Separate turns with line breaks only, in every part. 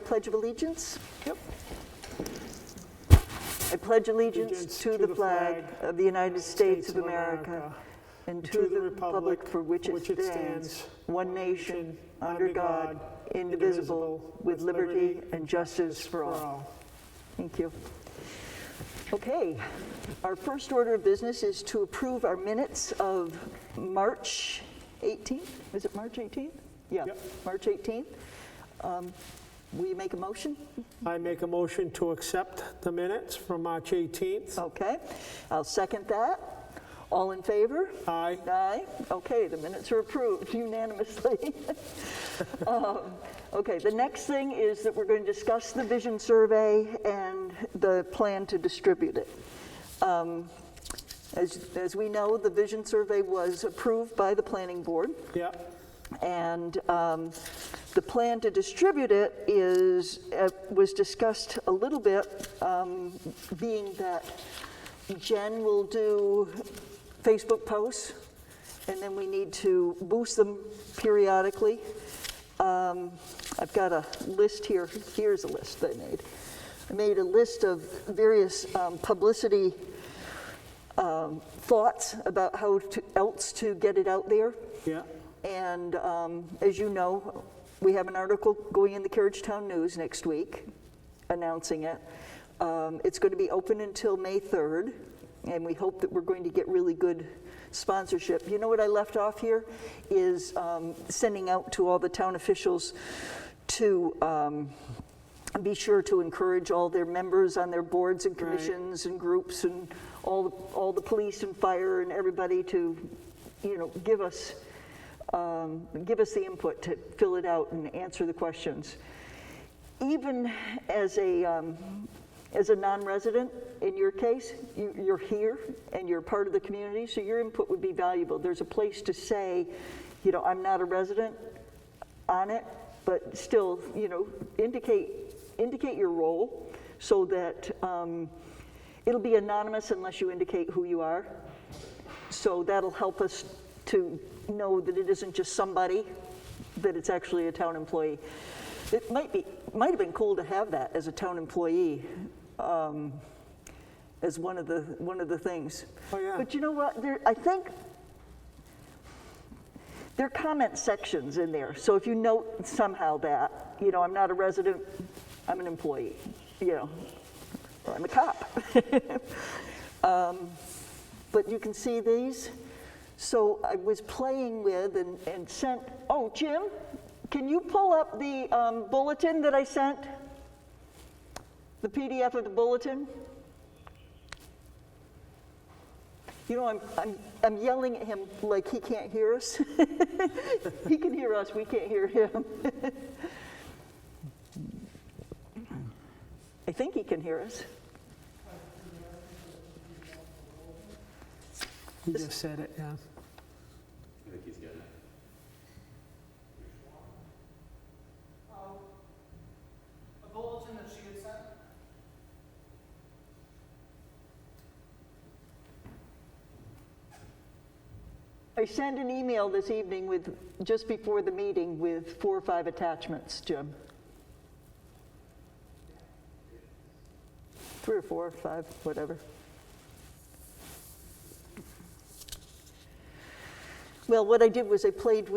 Pledge of Allegiance?
Yep.
I pledge allegiance to the flag of the United States of America and to the republic for which it stands, one nation, under God, indivisible, with liberty and justice for all. Thank you. Okay, our first order of business is to approve our minutes of March 18th. Is it March 18th? Yeah,
Yep.
March 18th. Will you make a motion?
I make a motion to accept the minutes from March 18th.
Okay, I'll second that. All in favor?
Aye.
Aye. Okay, the minutes are approved unanimously. Okay, the next thing is that we're going to discuss the vision survey and the plan to distribute it. As we know, the vision survey was approved by the planning board.
Yep.
And the plan to distribute it was discussed a little bit, being that Jen will do Facebook posts, and then we need to boost them periodically. I've got a list here. Here's a list I made. I made a list of various publicity thoughts about how else to get it out there.
Yeah.
And as you know, we have an article going in the Carriagetown News next week announcing it. It's going to be open until May 3rd, and we hope that we're going to get really good sponsorship. You know what I left off here is sending out to all the town officials to be sure to encourage all their members on their boards and commissions and groups and all the police and fire and everybody to, give us the input to fill it out and answer the questions. Even as a non-resident, in your case, you're here and you're part of the community, so your input would be valuable. There's a place to say, I'm not a resident on it, but still, indicate your role so that it'll be anonymous unless you indicate who you are. So that'll help us to know that it isn't just somebody, that it's actually a town employee. It might have been cool to have that as a town employee, as one of the things.
Oh, yeah.
But you know what? I think there are comment sections in there. So if you note somehow that, I'm not a resident, I'm an employee, or I'm a cop. But you can see these. So I was playing with and sent, Jim, can you pull up the bulletin that I sent? The PDF of the bulletin? I'm yelling at him like he can't hear us. He can hear us, we can't hear him. I think he can hear us.
You just said it, yeah.
I think he's getting it.
A bulletin that she had sent?
I sent an email this evening just before the meeting with 4 or 5 attachments, Jim. 3 or 4 or 5, whatever. Well, what I did was I played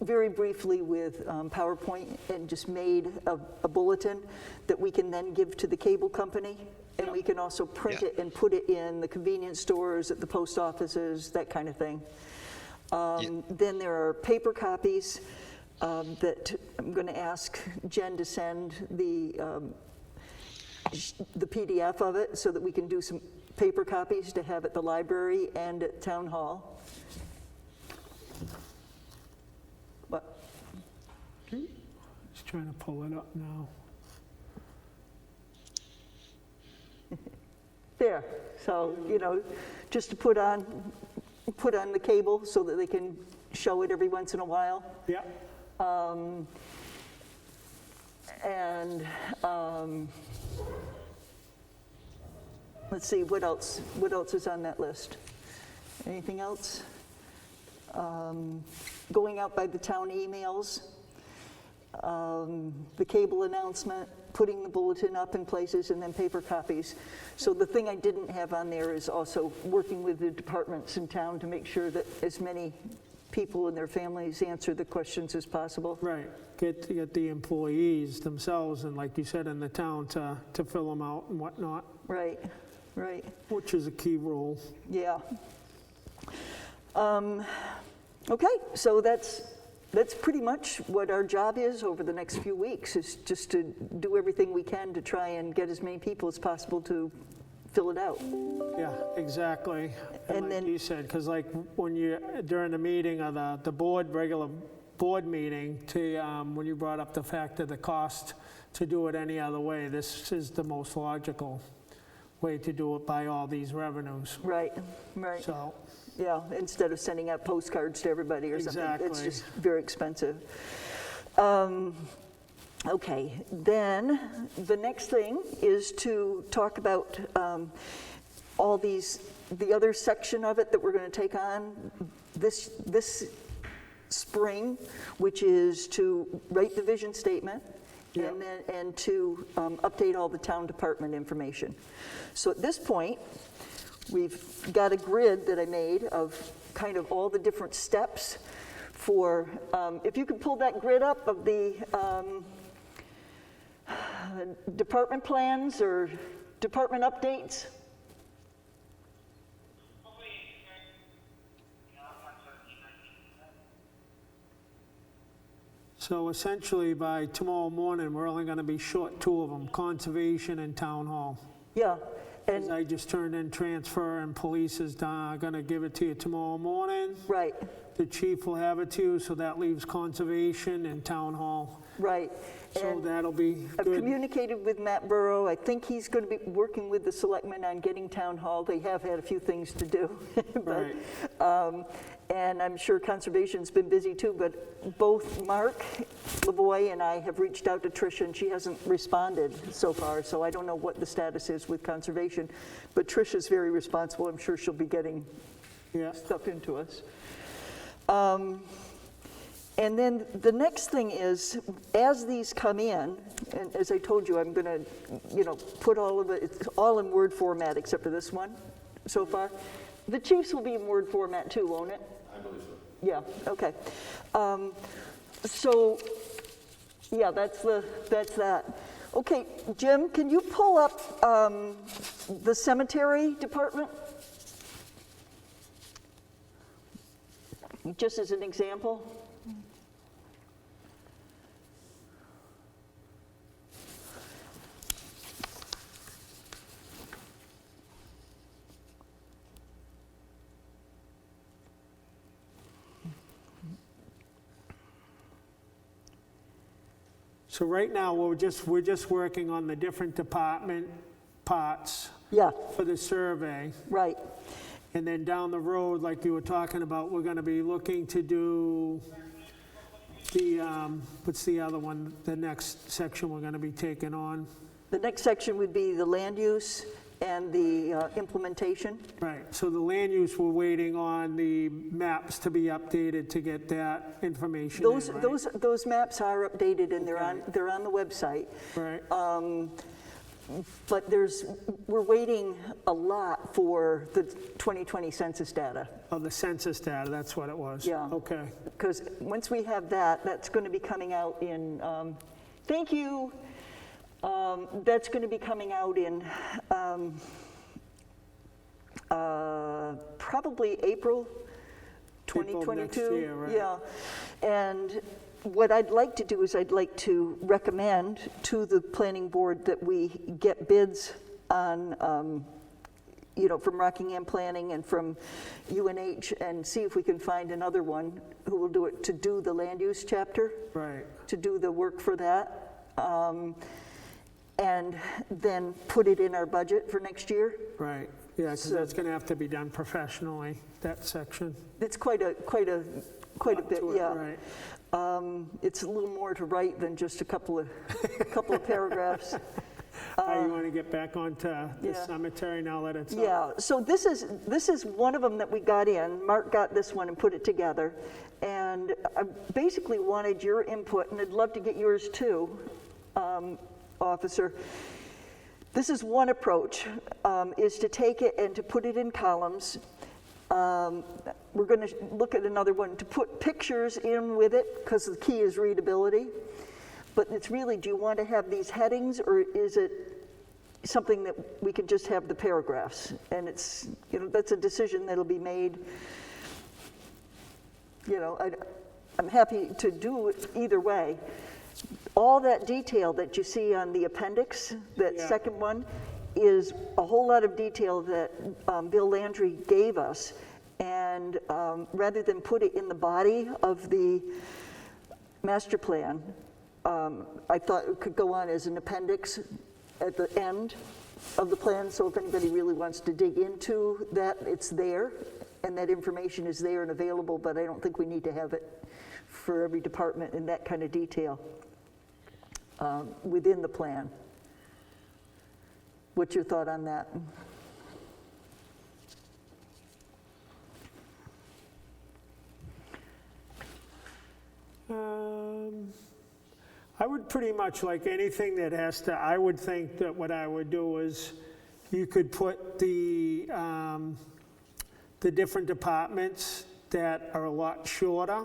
very briefly with PowerPoint and just made a bulletin that we can then give to the cable company, and we can also print it and put it in the convenience stores, at the post offices, that kind of thing. Then there are paper copies that I'm going to ask Jen to send the PDF of it so that we can do some paper copies to have at the library and at town hall. What?
Just trying to pull it up now.
There, so, just to put on the cable so that they can show it every once in a while.
Yeah.
Let's see, what else is on that list? Anything else? Going out by the town emails. the cable announcement, putting the bulletin up in places, and then paper copies. So the thing I didn't have on there is also working with the departments in town to make sure that as many people and their families answer the questions as possible.
Right, get the employees themselves, and like you said, in the town to fill them out and whatnot,
Right, right,
which is a key role.
yeah. Okay, so that's pretty much what our job is over the next few weeks, is just to do everything we can to try and get as many people as possible to fill it out.
Yeah, exactly.
And
And like
then-
you said, because like when you, during the meeting of the board, regular board meeting, when you brought up the fact of the cost to do it any other way, this is the most logical way to do it by all these revenues.
Right, right.
So,
Yeah, instead of sending out postcards to everybody or something. It's
Exactly.
just very expensive. Okay, then the next thing is to talk about all these, the other section of it that we're going to take on this spring, which is to write the vision statement
Yeah.
and to update all the town department information. So at this point, we've got a grid that I made of kind of all the different steps for, if you could pull that grid up of the department plans or department updates.
so essentially by tomorrow morning, we're only going to be short two of them, conservation and town hall.
Yeah,
'Cause
and,
I just turned in transfer and police is going to give it to you tomorrow morning.
right,
The chief will have it to you, so that leaves conservation and town hall.
right.
So
And
that'll be
I've
good.
communicated with Matt Burrow. I think he's going to be working with the selectmen on getting town hall. They have had a few things to do. but,
Right.
And I'm sure conservation's been busy too, but both Mark Lavoy and I have reached out to Tricia, and she hasn't responded so far, so I don't know what the status is with conservation. But Tricia's very responsible. I'm sure she'll be getting
Yeah,
stuff into us. And then the next thing is, as these come in, and as I told you, I'm going to, put all of it, it's all in Word format except for this one so far. The Chiefs will be in Word format too, won't it?
I believe so.
Yeah, okay. So, yeah, that's that. Okay, Jim, can you pull up the cemetery department? Just as an example.
so right now, we're just working on the different department parts
Yeah,
for the survey.
right.
And then down the road, like you were talking about, we're gonna be looking to do the, what's the other one? The next section we're gonna be taking on.
The next section would be the land use and the implementation.
Right, so the land use, we're waiting on the maps to be updated to get that information in, right?
Those maps are updated and they're on the website.
Right,
But we're waiting a lot for the 2020 census data.
oh, the census data, that's what it was.
Yeah.
Okay,
Because once we have that, that's going to be coming out in, thank you. That's going to be coming out in probably April 2022.
next year, right.
Yeah. And what I'd like to do is I'd like to recommend to the planning board that we get bids on, from Rockingham Planning and from UNH, and see if we can find another one who will do it, to do the land use chapter,
right,
to do the work for that, and then put it in our budget for next year.
right. Yeah, because
So-
that's gonna have to be done professionally, that section.
It's quite a bit,
To it,
yeah.
Right,
It's a little more to write than just a couple of paragraphs.
you wanna get back onto the
yeah.
cemetery now that it's up?
Yeah, so this is one of them that we got in. Mark got this one and put it together. And And I basically wanted your input, and I'd love to get yours too, Officer. This is one approach, is to take it and to put it in columns. We're going to look at another one, to put pictures in with it, because the key is readability. But it's really, do you want to have these headings, or is it something that we can just have the paragraphs? And it's, that's a decision that'll be made. I'm happy to do it either way. All that detail that you see on the appendix, that second one, is a whole lot of detail that Bill Landry gave us. And rather than put it in the body of the master plan, I thought it could go on as an appendix at the end of the plan. So if anybody really wants to dig into that, it's there. And that information is there and available, but I don't think we need to have it for every department in that kind of detail within the plan. What's your thought on that?
I would pretty much, like anything that has to, I would think that what I would do is you could put the different departments that are a lot shorter.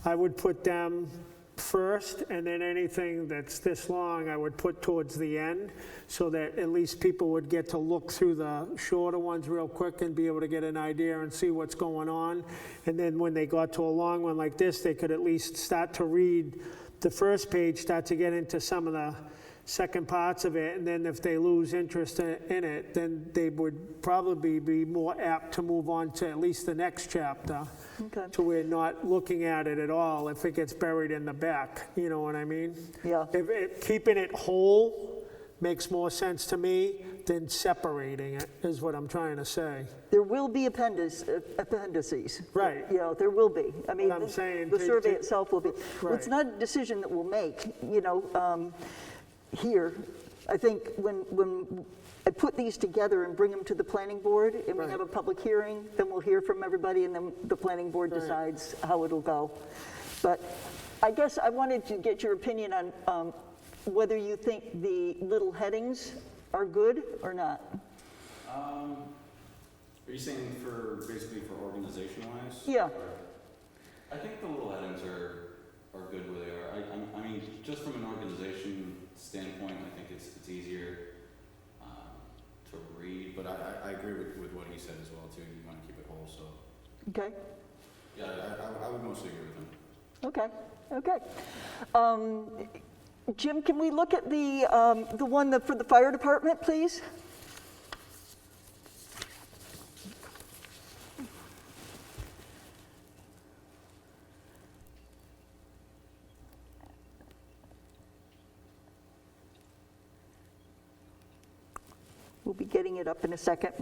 I would put them first, and then anything that's this long I would put towards the end, so that at least people would get to look through the shorter ones real quick and be able to get an idea and see what's going on. And then when they got to a long one like this, they could at least start to read the first page, start to get into some of the second parts of it, and then if they lose interest in it, then they would probably be more apt to move on to at least the next chapter.
Okay.
So we're not looking at it at all if it gets buried in the back, you know what I mean?
Yeah.
Keeping it whole makes more sense to me than separating it, is what I'm trying to say.
There will be appendices.
Right.
There will be. I mean,
I'm saying
the
to-
survey
to-
itself will be. Well, it's
Right.
not a decision that we'll make, here. I think when I put these together and bring them to the planning board, and we
Right.
have a public hearing, then we'll hear from everybody, and then the planning board
Right.
decides how it'll go. But I guess I wanted to get your opinion on whether you think the little headings are good or not.
Are you saying basically for organization wise?
Yeah.
I think the little headings are good where they are. I mean, just from an organization standpoint, I think it's easier to read, but I agree with what he said as well too. You want to keep it whole, so
Okay.
yeah, I would mostly agree with him.
Okay. Jim, can we look at the one for the fire department, please? We'll be getting it up in a second.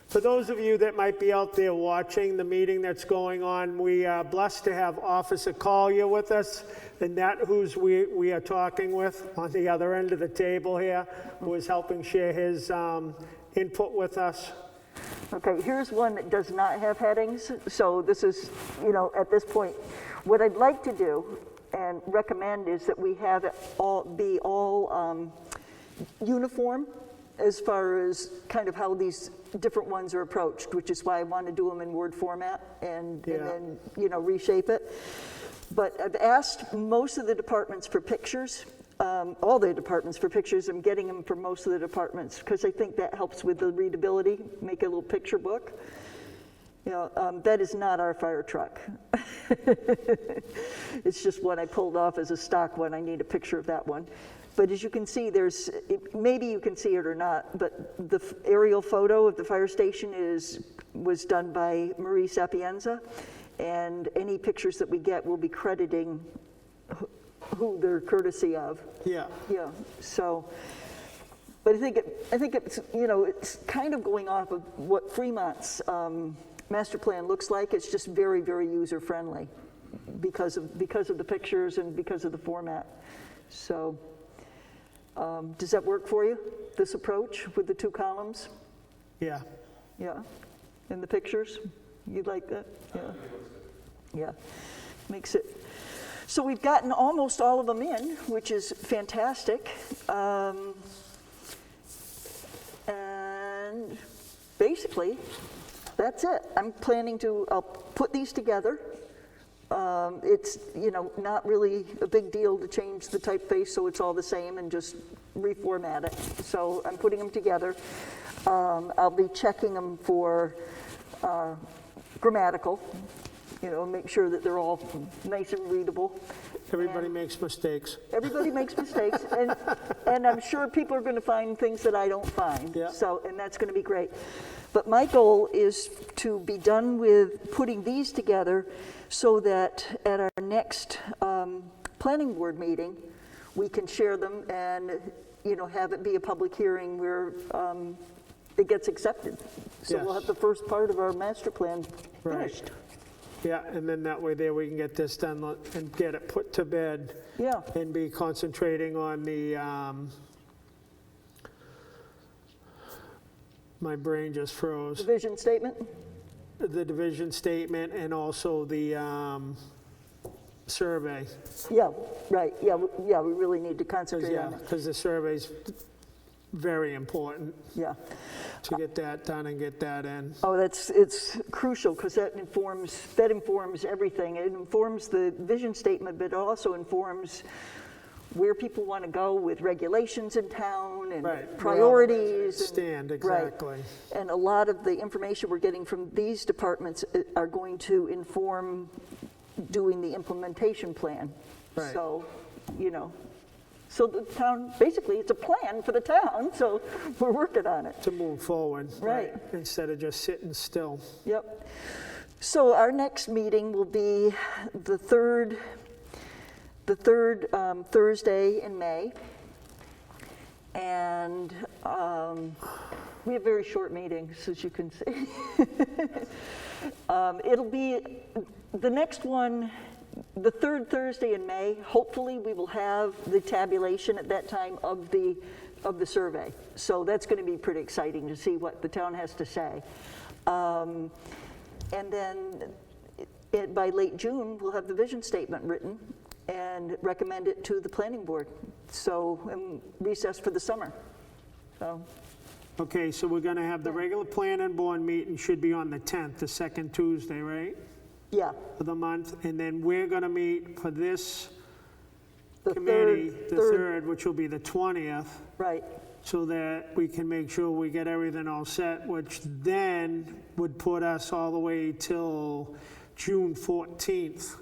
For those of you that might be out there watching the meeting that's going on, we are blessed to have Officer Collier with us, and that who's we are talking with on the other end of the table here, who is helping share his input with us.
Okay, here's one that does not have headings. So this is, at this point, what I'd like to do and recommend is that we have it all uniform as far as kind of how these different ones are approached, which is why I want to do them in Word format and then, reshape it. But I've asked most of the departments for pictures, all the departments for pictures. I'm getting them for most of the departments because I think that helps with the readability, make a little picture book. That is not our fire truck. It's just one I pulled off as a stock one. I need a picture of that one. But as you can see, maybe you can see it or not, but the aerial photo of the fire station was done by Marie Sapienza, and any pictures that we get will be crediting who they're courtesy of.
Yeah.
Yeah. So, but I think it's it's kind of going off of what Fremont's master plan looks like. It's just very, very user friendly because of the pictures and because of the format. So. Does that work for you, this approach with the two columns?
Yeah.
Yeah. And the pictures? You'd like that? Yeah. Yeah, makes it. So we've gotten almost all of them in, which is fantastic. And basically, that's it. I'm planning to, I'll put these together. It's, not really a big deal to change the typeface so it's all the same and just reformat it. So I'm putting them together. I'll be checking them for grammatical, make sure that they're all nice and readable.
Everybody makes mistakes.
Everybody makes mistakes, and I'm sure people are going to find things that I don't find.
Yeah.
So, and that's going to be great. But my goal is to be done with putting these together so that at our next planning board meeting, we can share them and, have it be a public hearing where it gets accepted. So we'll
Yes.
have the first part of our master plan
Right.
finished.
Yeah, and then that way there we can get this done and get it put to bed
Yeah,
and be concentrating on the, my brain just froze.
the vision statement?
The division statement and also the survey.
Yeah, right, yeah, we really need to concentrate on it.
Because the survey's very important
Yeah.
to get that done and get that in.
Oh, it's crucial because that informs everything. It informs the vision statement, but it also informs where people want to go with regulations in town and
Right.
priorities. and-
Stand,
right.
exactly.
And a lot of the information we're getting from these departments are going to inform doing the implementation plan.
Right.
So, so the town, basically, it's a plan for the town, so we're working on it.
To move forward.
Right.
Instead of just sitting still.
Yep. So our next meeting will be the third Thursday in May. And we have very short meetings, as you can see. It'll be the next one, the third Thursday in May. Hopefully, we will have the tabulation at that time of the survey. So that's going to be pretty exciting to see what the town has to say. And then by late June, we'll have the vision statement written and recommend it to the planning board. So recess for the summer. So,
Okay, so we're gonna have the regular planning board meeting should be on the 10th, the second Tuesday, right?
yeah.
Of the month, and then we're gonna meet for this
The
committee,
third,
the 3rd, which will be the 20th,
right.
so that we can make sure we get everything all set, which then would put us all the way till June 14th.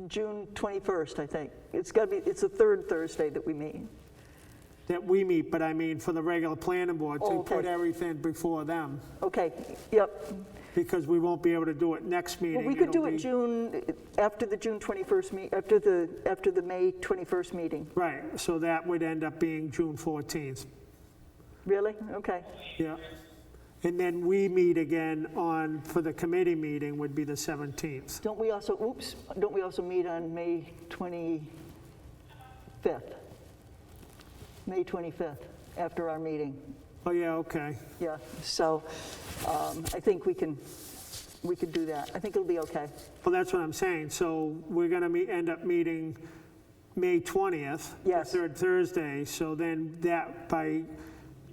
June 21st, I think. It's the third Thursday that we meet.
That we meet, but I mean for the regular planning board, to
Oh, okay.
put everything before them,
Okay, yep.
because we won't be able to do it next meeting.
Well, we could
It'll
do it
be-
June, after the June 21st after the May 21st meeting.
Right, so that would end up being June 14th,
Really? Okay.
yeah. And then we meet again for the committee meeting would be the 17th.
Don't we also meet on May 25th? May 25th, after our meeting.
Oh, yeah, okay.
Yeah, so I think we can do that. I think it'll be okay.
Well, that's what I'm saying, so we're gonna end up meeting May 20th.
Yes.
The third Thursday, so then by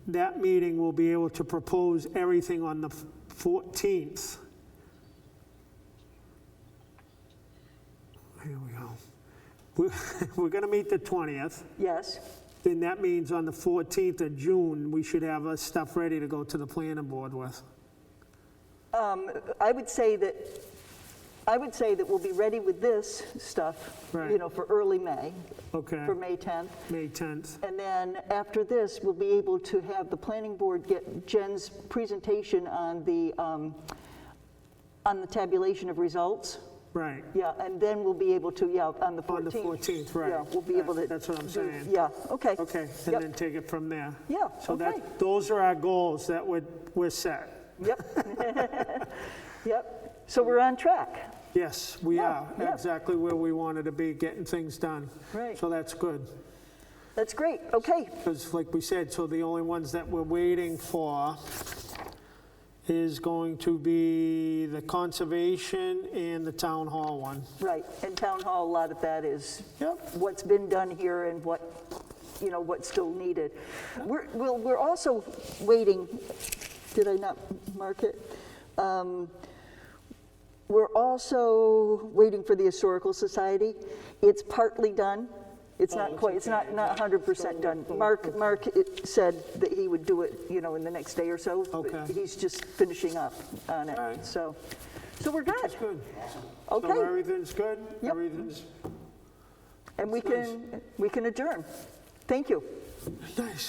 that meeting, we'll be able to propose everything on the 14th. Here we go. We're gonna meet the 20th.
Yes,
Then that means on the 14th of June, we should have our stuff ready to go to the planning board with.
I would say that we'll be ready with this stuff,
Right.
for early May,
Okay,
for May 10th.
May 10th.
And then after this, we'll be able to have the planning board get Jen's presentation on the tabulation of results.
Right,
Yeah, and then we'll be able to, on the 14th.
on the 14th, right.
Yeah, we'll be able to.
That's what I'm
do-
saying.
Yeah, okay.
Okay, and
Yep.
then take it from there.
Yeah,
So
okay.
those are our goals that we're set.
Yep. Yep. So we're on track.
Yes, we
Yeah,
are,
yeah.
exactly where we wanted to be, getting things done.
Right.
So that's good.
That's great. Okay.
Because like we said, so the only ones that we're waiting for is going to be the conservation and the town hall one.
Right, and town hall, a lot of that is
Yep.
what's been done here and what, you know, what's still needed. We're also waiting, did I not mark it? We're also waiting for the Historical Society. It's partly done. It's not quite, it's not 100% done. Mark said that he would do it, you know, in the next day or so. but
Okay.
He's just finishing up on it,
All right.
so we're good.
That's good.
Okay.
So everything's good?
Yep.
Everything's
And we can adjourn. Thank you.
nice.